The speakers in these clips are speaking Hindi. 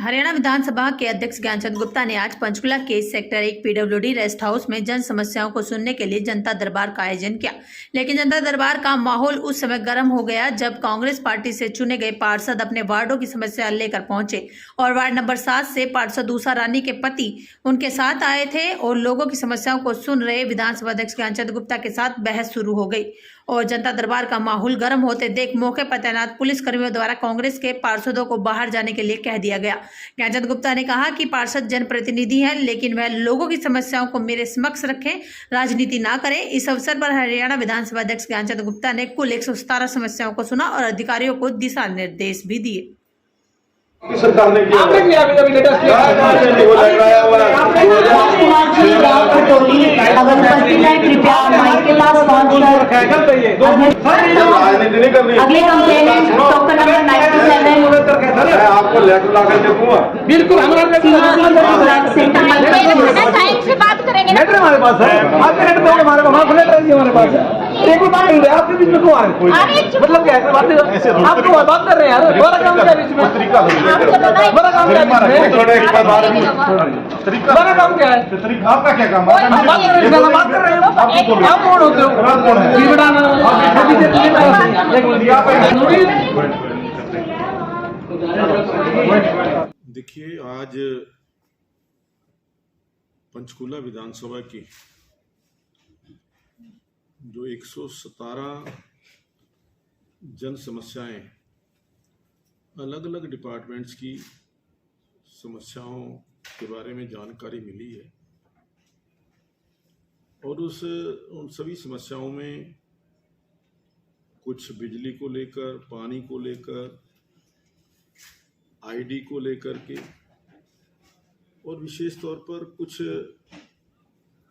हरियाणा विधानसभा के अध्यक्ष ज्ञानचंद गुप्ता ने आज पंचकुला के सेक्टर 1 पीडब्ल्यूडी रेस्ट हाउस में जन समस्याओं को सुनने के लिए जनता दरबार का आयोजन किया। लेकिन जनता दरबार का माहौल उस समय गर्म हो गया जब कांग्रेस पार्टी से चुने गए पार्षद अपने वार्डों की समस्या लेकर पहुंचे और वार्ड नंबर 7 से पार्षद उषा रानी के पति उनके साथ आए थे और लोगों की समस्याओं को सुन रहे विधानसभा अध्यक्ष ज्ञानचंद गुप्ता के साथ बहस शुरू हो गई और जनता दरबार का माहौल गर्म होते देख मौके पर तैनात पुलिस कर्मियों द्वारा कांग्रेस के पार्षदों को बाहर जाने के लिए कह दिया गया। ज्ञानचंद गुप्ता ने कहा कि पार्षद जनप्रतिनिधि हैं, लेकिन वह लोगों की समस्याओं को मेरे समक्ष रखें, राजनीति ना करें। इस अवसर पर हरियाणा विधानसभा अध्यक्ष ज्ञानचंद गुप्ता ने कुल 117 समस्याओं को सुना और अधिकारियों को दिशा निर्देश भी दिए। सरकार ने किया आपने किया अभी लेटेस्ट किया वो लग रहा है कृपया माइक के पास राजनीति नहीं करनी। अगले कंप्लेनेंट टोकन नंबर 97 मैं आपको लेटर ला कर देखूंगा। बिल्कुल हमारा टाइम से बात करेंगे। लेटर हमारे पास है, आपके लेटर तो हमारे पास लेटर हमारे पास है। एक बात नहीं आपके बीच में क्यों आ रहे हैं? मतलब क्या है बात आपको बात कर रहे हैं यार, बड़ा काम क्या बीच में? बड़ा काम क्या बड़ा काम क्या है? तरीका आपका क्या काम है? बात कर रहे हो आप कौन होते हो? देखिए, आज पंचकुला विधानसभा की जो 117 जन समस्याएं अलग अलग डिपार्टमेंट्स की समस्याओं के बारे में जानकारी मिली है और उन सभी समस्याओं में कुछ बिजली को लेकर, पानी को लेकर, आईडी को लेकर के और विशेष तौर पर कुछ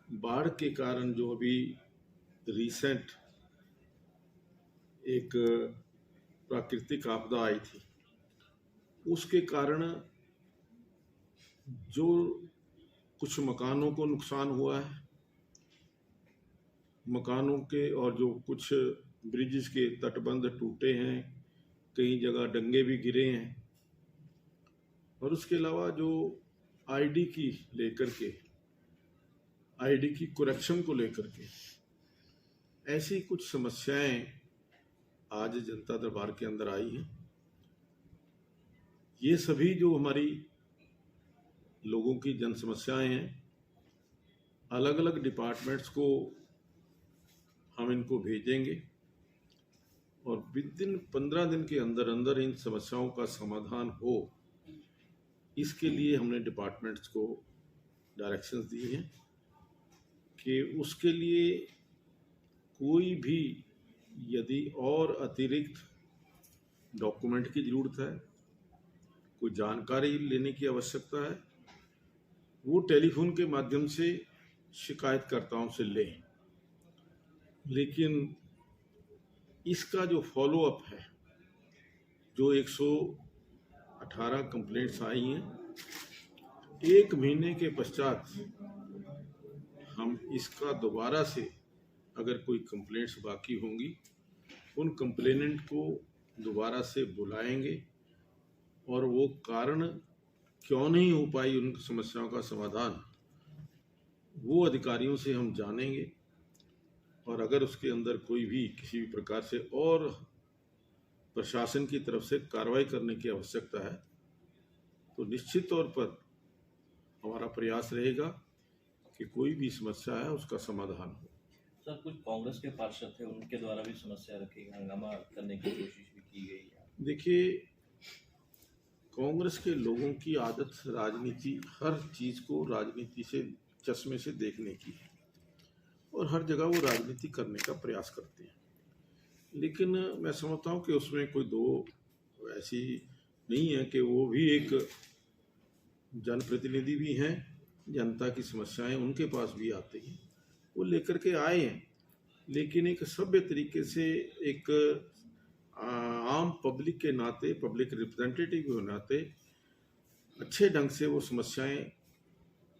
बाढ़ के कारण जो अभी रिसेंट एक प्राकृतिक आपदा आई थी उसके कारण जो कुछ मकानों को नुकसान हुआ है, मकानों के और जो कुछ ब्रिजेस के तटबंध टूटे हैं, कई जगह डंगे भी गिरे हैं और उसके अलावा जो आईडी की लेकर के, आईडी की करेक्शन को लेकर के ऐसी कुछ समस्याएं आज जनता दरबार के अंदर आई हैं। ये सभी जो हमारी लोगों की जन समस्याएं हैं, अलग अलग डिपार्टमेंट्स को हम इनको भेजेंगे और विद इन 15 दिन के अंदर अंदर इन समस्याओं का समाधान हो, इसके लिए हमने डिपार्टमेंट्स को डायरेक्शंस दिए हैं कि उसके लिए कोई भी यदि और अतिरिक्त डॉक्यूमेंट की ज़रूरत है, कोई जानकारी लेने की आवश्यकता है, वो टेलीफोन के माध्यम से शिकायतकर्ताओं से लें। लेकिन इसका जो फॉलोअप है, जो 118 कंप्लेंट्स आई हैं, 1 महीने के पश्चात हम इसका दोबारा से अगर कोई कंप्लेंट्स बाकी होंगी उन कंप्लेनेंट को दोबारा से बुलाएंगे और वो कारण क्यों नहीं हो पाई उन समस्याओं का समाधान वो अधिकारियों से हम जानेंगे और अगर उसके अंदर कोई भी किसी भी प्रकार से और प्रशासन की तरफ से कार्रवाई करने की आवश्यकता है तो निश्चित तौर पर हमारा प्रयास रहेगा कि कोई भी समस्या है उसका समाधान हो। सर, कुछ कांग्रेस के पार्षद थे, उनके द्वारा भी समस्या रखी, हंगामा करने की कोशिश भी की गई है। देखिए, कांग्रेस के लोगों की आदत राजनीति, हर चीज़ को राजनीति से चश्मे से देखने की है और हर जगह वो राजनीति करने का प्रयास करते हैं। लेकिन मैं समझता हूँ कि उसमें कोई दो ऐसी नहीं है कि वो भी एक जनप्रतिनिधि भी हैं, जनता की समस्याएं उनके पास भी आती हैं, वो लेकर के आए हैं, लेकिन एक सभ्य तरीके से एक आम पब्लिक के नाते, पब्लिक रिप्रेजेंटेटिव के नाते अच्छे ढंग से वो समस्याएं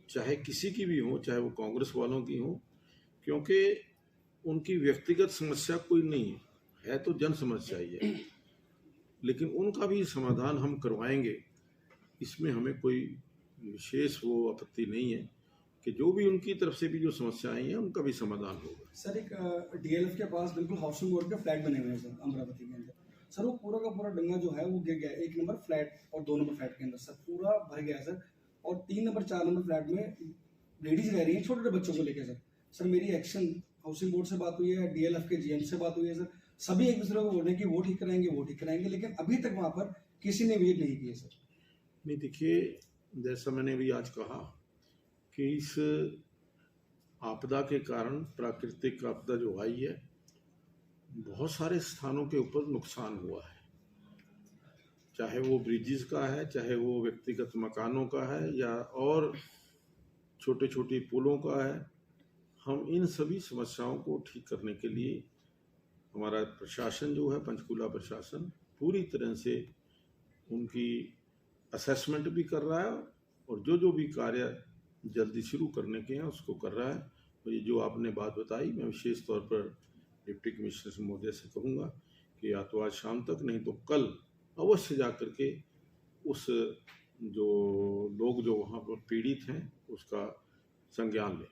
चाहे किसी की भी हो, चाहे वो कांग्रेस वालों की हो, क्योंकि उनकी व्यक्तिगत समस्या कोई नहीं है तो जन समस्या ही है, लेकिन उनका भी समाधान हम करवाएंगे इसमें हमें कोई विशेष वो आपत्ति नहीं है कि जो भी उनकी तरफ से भी जो समस्याएं हैं उनका भी समाधान होगा। सर एक डीएलएफ के पास बिल्कुल हाउसिंग बोर्ड के फ्लैट बने हुए हैं सर अमरावती के अंदर। सर वो पूरा का पूरा डंगा जो है वो गिर गया 1 नंबर फ्लैट और 2 नंबर फ्लैट के अंदर सर पूरा भर गया सर। और 3 नंबर 4 नंबर फ्लैट में लेडीज रह रही हैं छोटे छोटे बच्चों को लेकर सर। सर मेरी एक्शन हाउसिंग बोर्ड से बात हुई है, डीएलएफ के जीएम से बात हुई है सर। सभी एक दूसरे को बोल रहे हैं कि वो ठीक कराएंगे, लेकिन अभी तक वहाँ पर किसी ने विजिट नहीं की है सर। नहीं देखिए, जैसा मैंने भी आज कहा कि इस आपदा के कारण, प्राकृतिक आपदा जो आई है, बहुत सारे स्थानों के ऊपर नुकसान हुआ है, चाहे वो ब्रिजेस का है, चाहे वो व्यक्तिगत मकानों का है, या और छोटे छोटे पुलों का है। हम इन सभी समस्याओं को ठीक करने के लिए हमारा प्रशासन जो है, पंचकूला प्रशासन पूरी तरह से उनकी असेसमेंट भी कर रहा है और जो भी कार्य जल्दी शुरू करने के हैं उसको कर रहा है। तो ये जो आपने बात बताई, मैं विशेष तौर पर डिप्टी कमिश्नर महोदय से कहूँगा कि या तो आज शाम तक, नहीं तो कल अवश्य जा कर के उस जो लोग जो वहाँ पर पीड़ित हैं उसका संज्ञान लें।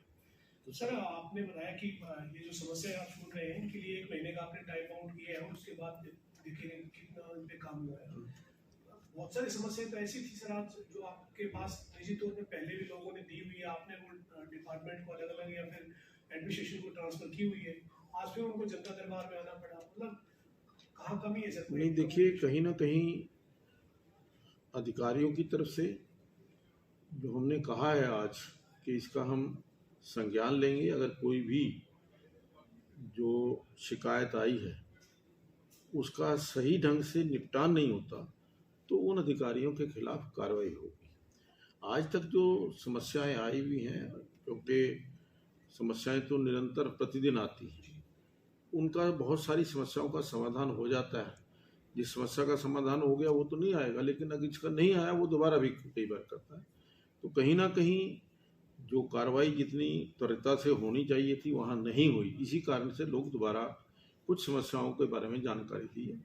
तो सर आपने बताया कि ये जो समस्या आप सुन रहे हैं इनके लिए 1 महीने का आपने टाइम आउट किया है और उसके बाद देखेंगे कितना इन पे काम हुआ है। बहुत सारी समस्याएं तो ऐसी थी सर आज जो आपके पास निजी तौर पे पहले भी लोगों ने दी हुई है, आपने वो डिपार्टमेंट को अलग अलग या फिर एडमिनिस्ट्रेशन को ट्रांसफर की हुई है, आज फिर उनको जनता दरबार में आना पड़ा, मतलब कहाँ कमी है सर? नहीं देखिए, कहीं ना कहीं अधिकारियों की तरफ से जो हमने कहा है आज कि इसका हम संज्ञान लेंगे, अगर कोई भी जो शिकायत आई है उसका सही ढंग से निपटान नहीं होता तो उन अधिकारियों के खिलाफ कार्रवाई होगी। आज तक जो समस्याएं आई हुई हैं, क्योंकि समस्याएं तो निरंतर प्रतिदिन आती हैं, उनका बहुत सारी समस्याओं का समाधान हो जाता है। जिस समस्या का समाधान हो गया वो तो नहीं आएगा, लेकिन अगर जिसका नहीं आया वो दोबारा भी कई बार करता है। तो कहीं ना कहीं जो कार्रवाई जितनी त्वरितता से होनी चाहिए थी वहाँ नहीं हुई, इसी कारण से लोग दोबारा कुछ समस्याओं के बारे में जानकारी दी है।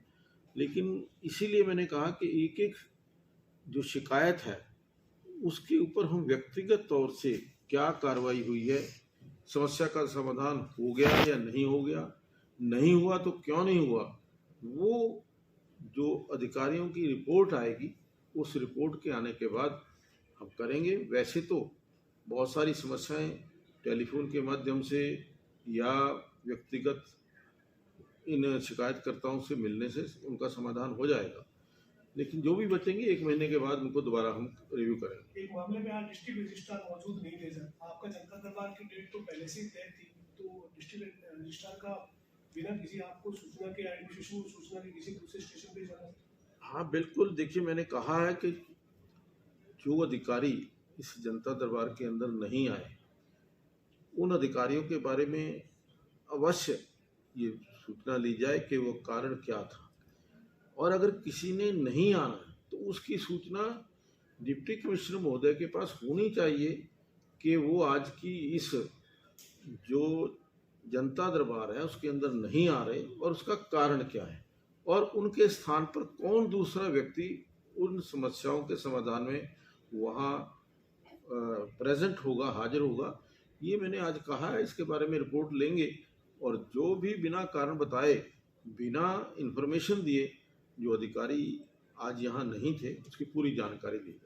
लेकिन इसीलिए मैंने कहा कि एक एक जो शिकायत है उसके ऊपर हम व्यक्तिगत तौर से क्या कार्रवाई हुई है, समस्या का समाधान हो गया या नहीं हो गया, नहीं हुआ तो क्यों नहीं हुआ, वो जो अधिकारियों की रिपोर्ट आएगी उस रिपोर्ट के आने के बाद हम करेंगे। वैसे तो बहुत सारी समस्याएं टेलीफोन के माध्यम से या व्यक्तिगत इन शिकायतकर्ताओं से मिलने से उनका समाधान हो जाएगा, लेकिन जो भी बचेंगे 1 महीने के बाद उनको दोबारा हम रिव्यू करेंगे। एक मामले में आज डिस्ट्रिक्ट रजिस्ट्रार मौजूद नहीं थे सर, आपका जनता दरबार की डेट तो पहले से ही तय थी, तो डिस्ट्रिक्ट रजिस्ट्रार का बिना किसी आपको सूचना के, एडमिनिस्ट्रेशन को सूचना के किसी दूसरे स्टेशन पे जाना? हाँ बिल्कुल, देखिए मैंने कहा है कि जो अधिकारी इस जनता दरबार के अंदर नहीं आए उन अधिकारियों के बारे में अवश्य ये सूचना ली जाए कि वो कारण क्या था, और अगर किसी ने नहीं आना तो उसकी सूचना डिप्टी कमिश्नर महोदय के पास होनी चाहिए कि वो आज की इस जो जनता दरबार है उसके अंदर नहीं आ रहे और उसका कारण क्या है, और उनके स्थान पर कौन दूसरा व्यक्ति उन समस्याओं के समाधान में वहाँ प्रेजेंट होगा, हाजिर होगा। ये मैंने आज कहा है, इसके बारे में रिपोर्ट लेंगे और जो भी बिना कारण बताए, बिना इन्फॉर्मेशन दिए जो अधिकारी आज यहाँ नहीं थे उसकी पूरी जानकारी दी।